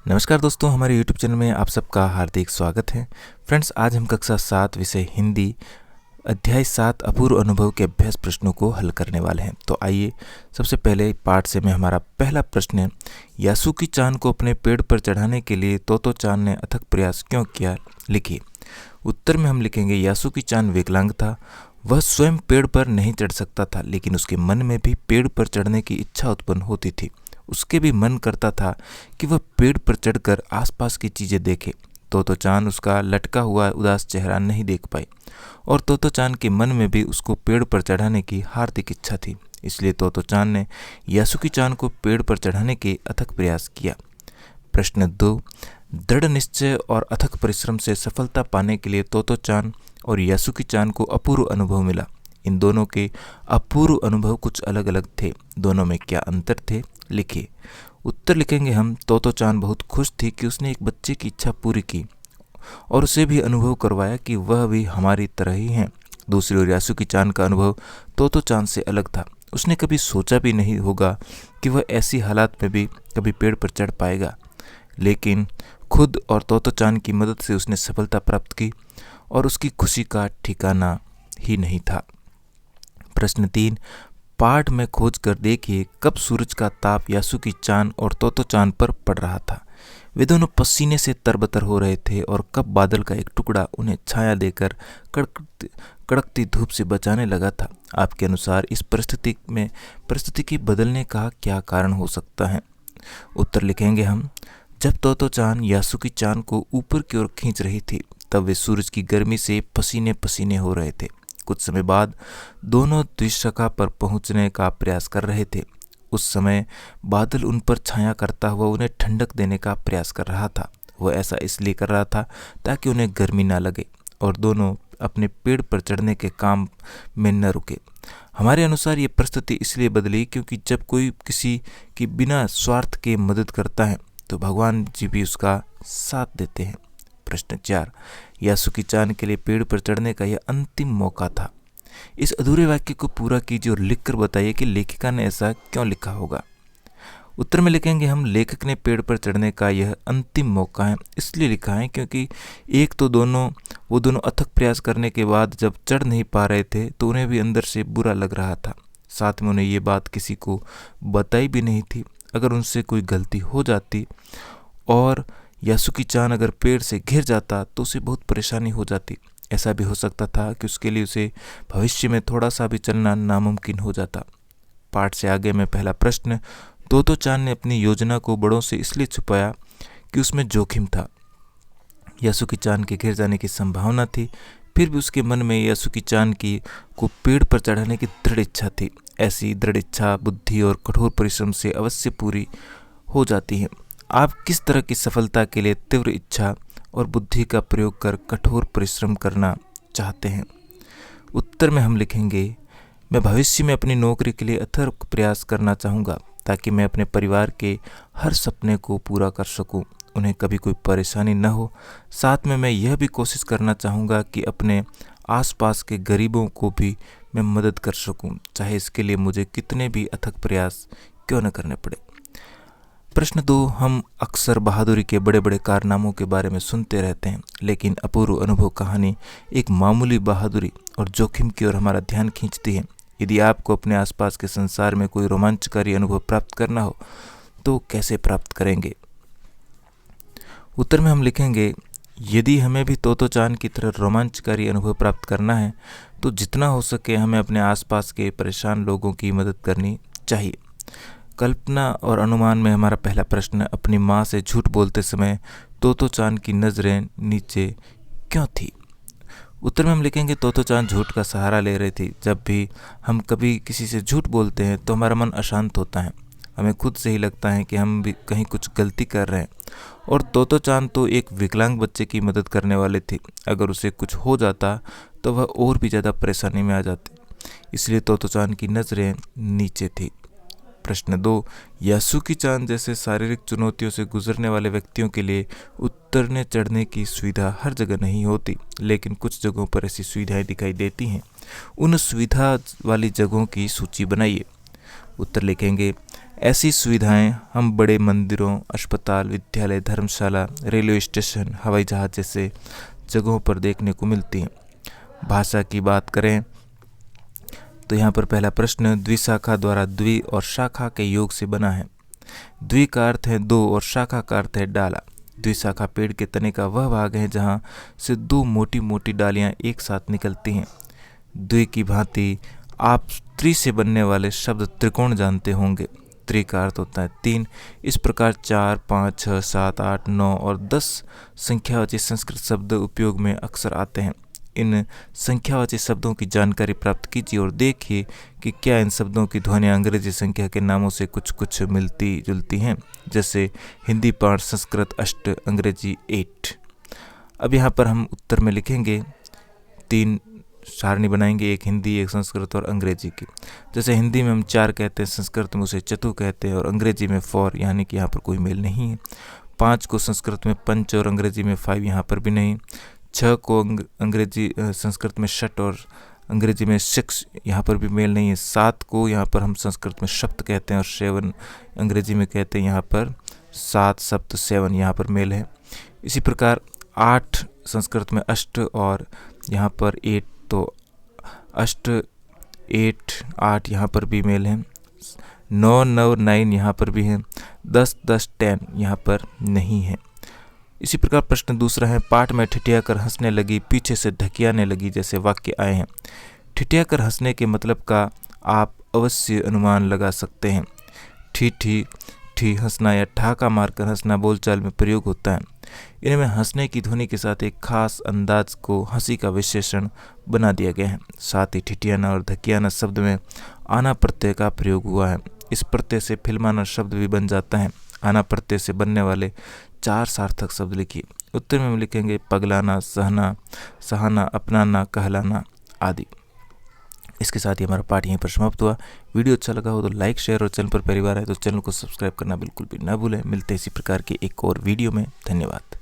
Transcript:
नमस्कार दोस्तों, हमारे YouTube चैनल में आप सबका हार्दिक स्वागत है। फ्रेंड्स, आज हम कक्षा 7 विषय हिंदी अध्याय 7 अपूर्व अनुभव के अभ्यास प्रश्नों को हल करने वाले हैं। तो आइए सबसे पहले पाठ से में हमारा पहला प्रश्न है, यासुकी चान को अपने पेड़ पर चढ़ाने के लिए तोतो चान ने अथक प्रयास क्यों किया, लिखिए। उत्तर में हम लिखेंगे, यासुकी चान विकलांग था। वह स्वयं पेड़ पर नहीं चढ़ सकता था, लेकिन उसके मन में भी पेड़ पर चढ़ने की इच्छा उत्पन्न होती थी। उसके भी मन करता था कि वह पेड़ पर चढ़कर आसपास की चीज़ें देखे। तोतो चान उसका लटका हुआ उदास चेहरा नहीं देख पाई और तोतो चान के मन में भी उसको पेड़ पर चढ़ाने की हार्दिक इच्छा थी। इसलिए तोतो चान ने यासुकी चान को पेड़ पर चढ़ाने के अथक प्रयास किया। प्रश्न 2, दृढ़ निश्चय और अथक परिश्रम से सफलता पाने के लिए तोतो चान और यासुकी चान को अपूर्व अनुभव मिला। इन दोनों के अपूर्व अनुभव कुछ अलग अलग थे। दोनों में क्या अंतर थे, लिखिए। उत्तर लिखेंगे हम, तोतो चान बहुत खुश थी कि उसने एक बच्चे की इच्छा पूरी की और उसे भी अनुभव करवाया कि वह भी हमारी तरह ही है। दूसरी ओर यासुकी चान का अनुभव तोतो चान से अलग था। उसने कभी सोचा भी नहीं होगा कि वह ऐसी हालात में भी कभी पेड़ पर चढ़ पाएगा, लेकिन खुद और तोतो चान की मदद से उसने सफलता प्राप्त की और उसकी खुशी का ठिकाना ही नहीं था। प्रश्न 3, पाठ में खोज कर देखिए कब सूरज का ताप यासुकी चान और तोतो चान पर पड़ रहा था। वे दोनों पसीने से तरबतर हो रहे थे और कब बादल का एक टुकड़ा उन्हें छाया देकर कड़कती धूप से बचाने लगा था। आपके अनुसार इस परिस्थिति की बदलने का क्या कारण हो सकता है? उत्तर लिखेंगे हम, जब तोतो चान यासुकी चान को ऊपर की ओर खींच रही थी तब वे सूरज की गर्मी से पसीने पसीने हो रहे थे। कुछ समय बाद दोनों द्विशखा पर पहुंचने का प्रयास कर रहे थे। उस समय बादल उन पर छाया करता हुआ उन्हें ठंडक देने का प्रयास कर रहा था। वह ऐसा इसलिए कर रहा था ताकि उन्हें गर्मी ना लगे और दोनों अपने पेड़ पर चढ़ने के काम में न रुके। हमारे अनुसार ये परिस्थिति इसलिए बदली क्योंकि जब कोई किसी की बिना स्वार्थ के मदद करता है तो भगवान जी भी उसका साथ देते हैं। प्रश्न 4, यासुकी चान के लिए पेड़ पर चढ़ने का यह अंतिम मौका था। इस अधूरे वाक्य को पूरा कीजिए और लिखकर बताइए कि लेखिका ने ऐसा क्यों लिखा होगा। उत्तर में लिखेंगे हम, लेखक ने पेड़ पर चढ़ने का यह अंतिम मौका है इसलिए लिखा है क्योंकि एक तो वो दोनों अथक प्रयास करने के बाद जब चढ़ नहीं पा रहे थे तो उन्हें भी अंदर से बुरा लग रहा था। साथ में उन्हें ये बात किसी को बताई भी नहीं थी। अगर उनसे कोई गलती हो जाती और यासुकी चान अगर पेड़ से घिर जाता तो उसे बहुत परेशानी हो जाती। ऐसा भी हो सकता था कि उसके लिए उसे भविष्य में थोड़ा सा भी चलना नामुमकिन हो जाता। पाठ से आगे में पहला प्रश्न, तोतो चान ने अपनी योजना को बड़ों से इसलिए छुपाया कि उसमें जोखिम था। यासुकी चान के घिर जाने की संभावना थी, फिर भी उसके मन में यासुकी चान को पेड़ पर चढ़ाने की दृढ़ इच्छा थी। ऐसी दृढ़ इच्छा बुद्धि और कठोर परिश्रम से अवश्य पूरी हो जाती है। आप किस तरह की सफलता के लिए तीव्र इच्छा और बुद्धि का प्रयोग कर कठोर परिश्रम करना चाहते हैं? उत्तर में हम लिखेंगे, मैं भविष्य में अपनी नौकरी के लिए अथक प्रयास करना चाहूँगा ताकि मैं अपने परिवार के हर सपने को पूरा कर सकूं, उन्हें कभी कोई परेशानी न हो। साथ में मैं यह भी कोशिश करना चाहूँगा कि अपने आसपास के गरीबों को भी मैं मदद कर सकूं, चाहे इसके लिए मुझे कितने भी अथक प्रयास क्यों न करने पड़े। प्रश्न 2, हम अक्सर बहादुरी के बड़े बड़े कारनामों के बारे में सुनते रहते हैं, लेकिन अपूर्व अनुभव कहानी एक मामूली बहादुरी और जोखिम की ओर हमारा ध्यान खींचती है। यदि आपको अपने आसपास के संसार में कोई रोमांचकारी अनुभव प्राप्त करना हो तो कैसे प्राप्त करेंगे? उत्तर में हम लिखेंगे, यदि हमें भी तोतो चान की तरह रोमांचकारी अनुभव प्राप्त करना है तो जितना हो सके हमें अपने आसपास के परेशान लोगों की मदद करनी चाहिए। कल्पना और अनुमान में हमारा पहला प्रश्न, अपनी माँ से झूठ बोलते समय तोतो चान की नज़रें नीचे क्यों थी? उत्तर में हम लिखेंगे, तोतो चान झूठ का सहारा ले रही थी। जब भी हम कभी किसी से झूठ बोलते हैं तो हमारा मन अशांत होता है। हमें खुद से ही लगता है कि हम भी कहीं कुछ गलती कर रहे हैं। और तोतो चान तो एक विकलांग बच्चे की मदद करने वाली थी। अगर उसे कुछ हो जाता तो वह और भी ज़्यादा परेशानी में आ जाती। इसलिए तोतो चान की नज़रें नीचे थी। प्रश्न 2, यासुकी चान जैसे शारीरिक चुनौतियों से गुजरने वाले व्यक्तियों के लिए उतरने चढ़ने की सुविधा हर जगह नहीं होती, लेकिन कुछ जगहों पर ऐसी सुविधाएं दिखाई देती हैं। उन सुविधा वाली जगहों की सूची बनाइए। उत्तर लिखेंगे, ऐसी सुविधाएं हम बड़े मंदिरों, अस्पताल, विद्यालय, धर्मशाला, रेलवे स्टेशन, हवाई जहाज जैसे जगहों पर देखने को मिलती हैं। भाषा की बात करें तो यहाँ पर पहला प्रश्न द्विशाखा द्वारा द्वि और शाखा के योग से बना है। द्वि का अर्थ है दो और शाखा का अर्थ है डाला। द्विशाखा पेड़ के तने का वह भाग है जहाँ से दो मोटी मोटी डालियाँ एक साथ निकलती हैं। द्वि की भांति आप त्रि से बनने वाले शब्द त्रिकोण जानते होंगे। त्रि का अर्थ होता है 3। इस प्रकार 4, 5, 6, 7, 8, 9 और 10 संख्यावाची संस्कृत शब्द उपयोग में अक्सर आते हैं। इन संख्यावाची शब्दों की जानकारी प्राप्त कीजिए और देखिए कि क्या इन शब्दों की ध्वनियाँ अंग्रेजी संख्या के नामों से कुछ कुछ मिलती जुलती हैं, जैसे हिंदी 5, संस्कृत 8, अंग्रेजी 8। अब यहाँ पर हम उत्तर में लिखेंगे 3 सारणी बनाएंगे, एक हिंदी, एक संस्कृत और अंग्रेजी की। जैसे हिंदी में हम 4 कहते हैं, संस्कृत में उसे चतु कहते हैं और अंग्रेजी में 4, यानी कि यहाँ पर कोई मेल नहीं है। 5 को संस्कृत में पंच और अंग्रेजी में 5, यहाँ पर भी नहीं। 6 को अंग्रेजी संस्कृत में षट और अंग्रेजी में 6, यहाँ पर भी मेल नहीं है। 7 को यहाँ पर हम संस्कृत में सप्त कहते हैं और 7 अंग्रेजी में कहते हैं, यहाँ पर 7 सप्त 7 यहाँ पर मेल है। इसी प्रकार 8 संस्कृत में अष्ट और यहाँ पर 8, तो अष्ट 8, 8 यहाँ पर भी मेल है। 9, 9, 9 यहाँ पर भी है। 10, 10, 10 यहाँ पर नहीं है। इसी प्रकार प्रश्न दूसरा है पाठ में ठिठिया कर हंसने लगी, पीछे से ढकियाने लगी जैसे वाक्य आए हैं। ठिठिया कर हंसने के मतलब का आप अवश्य अनुमान लगा सकते हैं। ठी ठी ठी हंसना या ठहाका मारकर हंसना बोलचाल में प्रयोग होता है। इनमें हंसने की ध्वनि के साथ एक खास अंदाज को हंसी का विशेषण बना दिया गया है। साथ ही ठिठियाना और धकियाना शब्द में आना प्रत्यय का प्रयोग हुआ है। इस प्रत्यय से फिल्माना शब्द भी बन जाता है। आना प्रत्यय से बनने वाले 4 सार्थक शब्द लिखिए। उत्तर में हम लिखेंगे पगलाना, सहना, सहाना, अपनाना, कहलाना आदि। इसके साथ ही हमारा पाठ यहीं पर समाप्त हुआ। वीडियो अच्छा लगा हो तो लाइक, शेयर और चैनल पर पहली बार है तो चैनल को सब्सक्राइब करना बिल्कुल भी ना भूलें। मिलते हैं इसी प्रकार के एक और वीडियो में। धन्यवाद।